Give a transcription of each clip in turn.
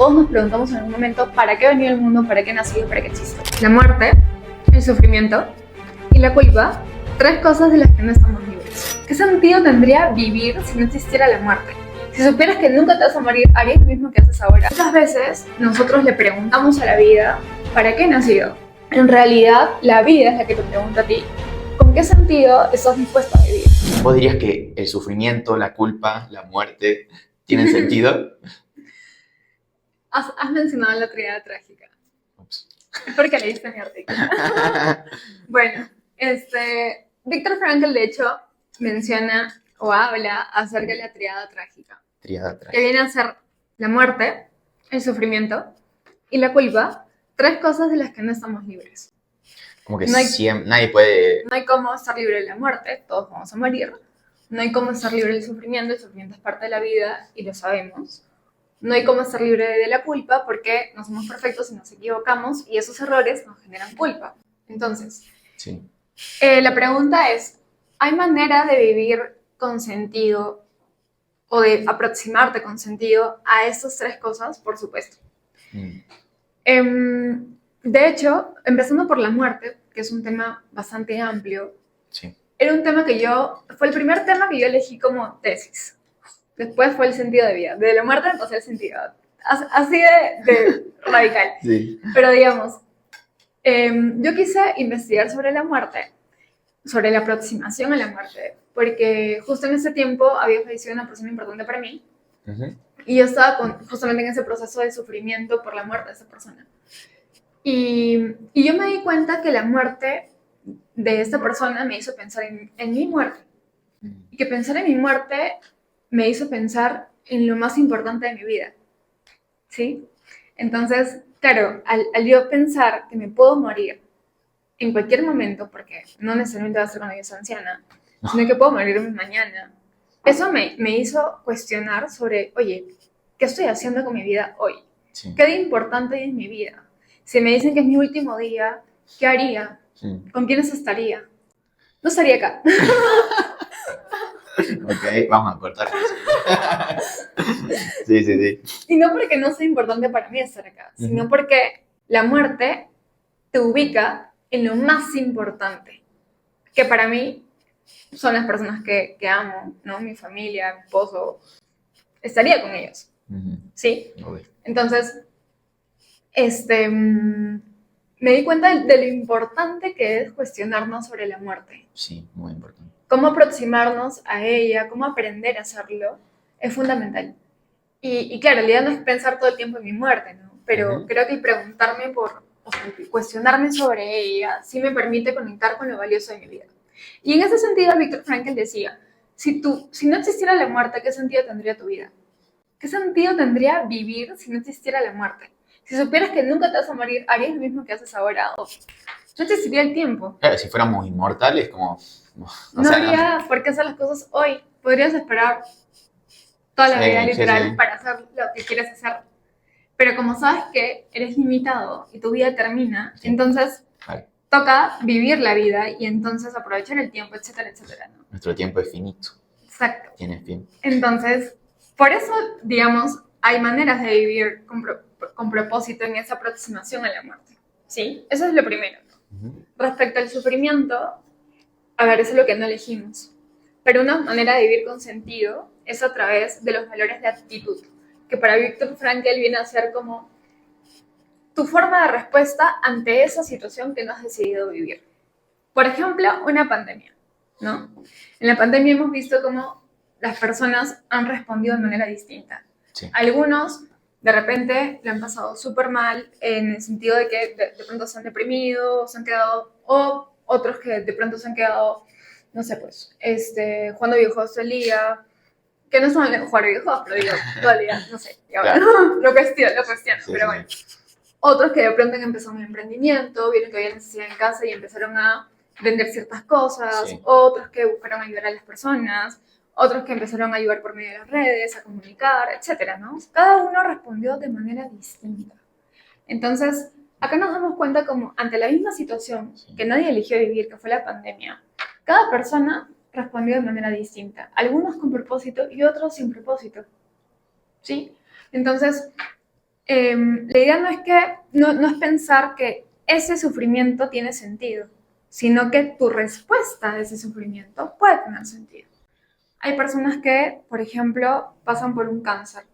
Todos nos preguntamos en algún momento ¿para qué venía el mundo? ¿Para qué he nacido? ¿Para qué existo? La muerte, el sufrimiento y la culpa, tres cosas de las que no estamos libres. ¿Qué sentido tendría vivir si no existiera la muerte? Si supieras que nunca te vas a morir, harías lo mismo que haces ahora. Muchas veces nosotros le preguntamos a la vida ¿para qué he nacido? En realidad, la vida es la que te pregunta a ti ¿con qué sentido estás dispuesto a vivir? ¿Vos dirías que el sufrimiento, la culpa, la muerte tienen sentido? Has mencionado la triada trágica. Ups. Es porque leíste mi artículo. Bueno, Viktor Frankl, de hecho, menciona o habla acerca de la triada trágica. Triada trágica. Que viene a ser la muerte, el sufrimiento y la culpa, tres cosas de las que no estamos libres. Como que nadie puede... No hay cómo estar libre de la muerte, todos vamos a morir. No hay cómo estar libre del sufrimiento, el sufrimiento es parte de la vida y lo sabemos. No hay cómo estar libre de la culpa porque no somos perfectos y nos equivocamos y esos errores nos generan culpa. Entonces, sí. La pregunta es, ¿hay manera de vivir con sentido o de aproximarte con sentido a estas tres cosas? Por supuesto. De hecho, empezando por la muerte, que es un tema bastante amplio, sí. Era un tema fue el primer tema que yo elegí como tesis. Después fue el sentido de vida. De la muerte me pasé el sentido. Así de radical. Sí. Pero digamos, yo quise investigar sobre la muerte, sobre la aproximación a la muerte, porque justo en ese tiempo había fallecido una persona importante para mí. Uh-huh. Y yo estaba justamente en ese proceso de sufrimiento por la muerte de esa persona. Y yo me di cuenta que la muerte de esta persona me hizo pensar en mi muerte. Y que pensar en mi muerte me hizo pensar en lo más importante de mi vida. ¿Sí? Entonces, claro, al yo pensar que me puedo morir en cualquier momento, porque no necesariamente va a ser cuando yo sea anciana, sino que puedo morirme mañana, eso me hizo cuestionar sobre, oye, ¿qué estoy haciendo con mi vida hoy? Sí. ¿Qué de importante hay en mi vida? Si me dicen que es mi último día, ¿qué haría? Sí. ¿Con quiénes estaría? No estaría acá. Ok, vamos a cortar. Sí. Y no porque no sea importante para mí estar acá, sino porque la muerte te ubica en lo más importante, que para mí son las personas que amo, ¿no? Mi familia, mi esposo, estaría con ellos. ¿Sí? Okay. Entonces, me di cuenta de lo importante que es cuestionarnos sobre la muerte. Sí, muy importante. Cómo aproximarnos a ella, cómo aprender a hacerlo, es fundamental. Y claro, la idea no es pensar todo el tiempo en mi muerte, ¿no? Pero creo que el preguntarme cuestionarme sobre ella, sí me permite conectar con lo valioso de mi vida. Y en ese sentido, Viktor Frankl decía, si no existiera la muerte, ¿qué sentido tendría tu vida? ¿Qué sentido tendría vivir si no existiera la muerte? Si supieras que nunca te vas a morir, ¿harías lo mismo que haces ahora? ¿O no existiría el tiempo? Claro, si fuéramos inmortales, como... No habría por qué hacer las cosas hoy. Podrías esperar toda la vida literal para hacer lo que quieres hacer. Pero como sabes que eres limitado y tu vida termina, entonces toca vivir la vida y entonces aprovechar el tiempo, etcétera, etcétera, ¿no? Nuestro tiempo es finito. Exacto. Tiene fin. Entonces, por eso, digamos, hay maneras de vivir con propósito en esa aproximación a la muerte. ¿Sí? Eso es lo primero, ¿no? Respecto al sufrimiento, a ver, eso es lo que no elegimos. Pero una manera de vivir con sentido es a través de los valores de actitud, que para Viktor Frankl viene a ser como tu forma de respuesta ante esa situación que no has decidido vivir. Por ejemplo, una pandemia, ¿no? En la pandemia hemos visto cómo las personas han respondido de manera distinta. Sí. Algunos, de repente, le han pasado súper mal en el sentido de que de pronto se han deprimido, se han quedado, o otros que de pronto se han quedado, no sé, pues, jugando videojuegos todo el día, que no están bien jugar videojuegos, pero digo, todo el día, no sé, claro. lo cuestiono, sí, pero bueno. Sí. Otros que de pronto han empezado un emprendimiento, vieron que había necesidad en casa y empezaron a vender ciertas cosas, sí. Otros que buscaron ayudar a las personas, otros que empezaron a ayudar por medio de las redes, a comunicar, etcétera, ¿no? Cada uno respondió de manera distinta. Entonces, acá nos damos cuenta como ante la misma situación que nadie eligió vivir, que fue la pandemia, cada persona respondió de manera distinta, algunos con propósito y otros sin propósito, ¿sí? Entonces, La idea no es que, no es pensar que ese sufrimiento tiene sentido, sino que tu respuesta a ese sufrimiento puede tener sentido. Hay personas que, por ejemplo, pasan por un cáncer,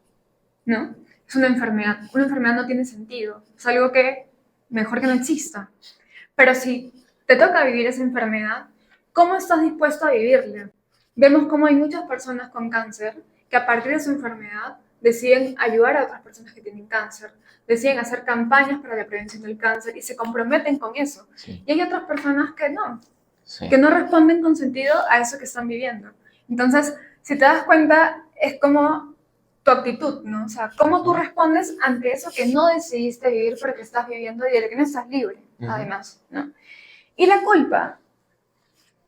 ¿no? Es una enfermedad. Una enfermedad no tiene sentido. Es algo que mejor que no exista. Pero si te toca vivir esa enfermedad, ¿cómo estás dispuesto a vivirla? Vemos cómo hay muchas personas con cáncer que a partir de su enfermedad deciden ayudar a otras personas que tienen cáncer, deciden hacer campañas para la prevención del cáncer y se comprometen con eso. Sí. Y hay otras personas que no, Sí. que no responden con sentido a eso que están viviendo. Entonces, si te das cuenta, es como tu actitud, ¿no? O sea, cómo tú respondes ante eso que no decidiste vivir, pero que estás viviendo y de que no estás libre, además, ¿no? Y la culpa,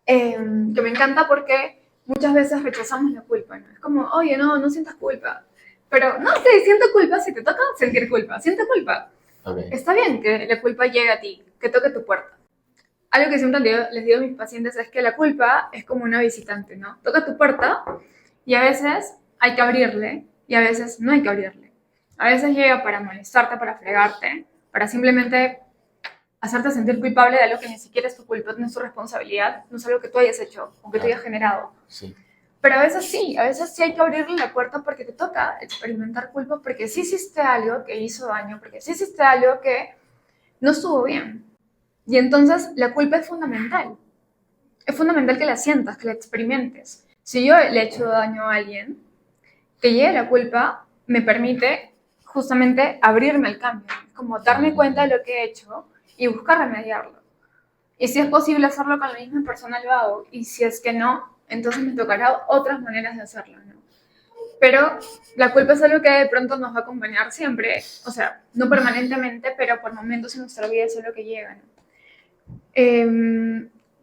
que me encanta porque muchas veces rechazamos la culpa, ¿no? Es como, oye, no sientas culpa. Pero no sé, siento culpa si te toca sentir culpa. Siente culpa. Okay. Está bien que la culpa llegue a ti, que toque tu puerta. Algo que siempre les digo a mis pacientes es que la culpa es como una visitante, ¿no? Toca tu puerta y a veces hay que abrirle y a veces no hay que abrirle. A veces llega para molestarte, para fregarte, para simplemente hacerte sentir culpable de algo que ni siquiera es tu culpa, no es tu responsabilidad, no es algo que tú hayas hecho o que tú hayas generado. Sí. Pero a veces sí hay que abrirle la puerta porque te toca experimentar culpa, porque sí hiciste algo que hizo daño, porque sí hiciste algo que no estuvo bien. Y entonces la culpa es fundamental. Es fundamental que la sientas, que la experimentes. Si yo le he hecho daño a alguien, que llegue la culpa me permite justamente abrirme al cambio, como darme cuenta de lo que he hecho y buscar remediarlo. Y si es posible hacerlo con la misma persona, lo hago. Y si es que no, entonces me tocará otras maneras de hacerlo, ¿no? Pero la culpa es algo que de pronto nos va a acompañar siempre, o sea, no permanentemente, pero por momentos en nuestra vida es lo que llega, ¿no?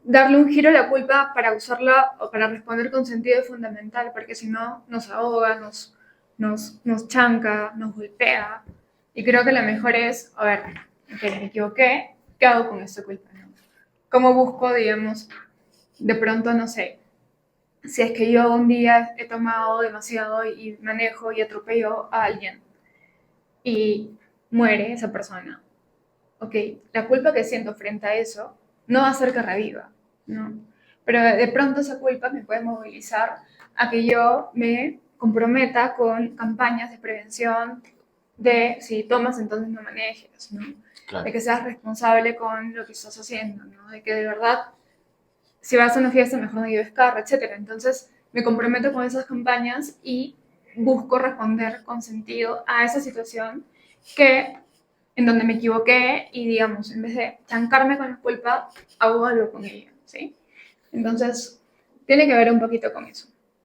Darle un giro a la culpa para usarla o para responder con sentido es fundamental, porque si no nos ahoga, nos chanca, nos golpea. Y creo que lo mejor es, a ver, ok, me equivoqué, ¿qué hago con esta culpa? ¿No? ¿Cómo busco, digamos, de pronto, no sé, si es que yo un día he tomado demasiado y manejo y atropello a alguien y muere esa persona? Ok, la culpa que siento frente a eso no va a hacer que reviva, ¿no? Pero de pronto esa culpa me puede movilizar a que yo me comprometa con campañas de prevención de si tomas entonces no manejes, ¿no? Claro. De que seas responsable con lo que estás haciendo, ¿no? De que de verdad, si vas a una fiesta mejor no lleves carro, etc. Entonces me comprometo con esas campañas y busco responder con sentido a esa situación que en donde me equivoqué y, digamos, en vez de chancarme con la culpa, hago algo con ella, ¿sí? Entonces, tiene que ver un poquito con eso.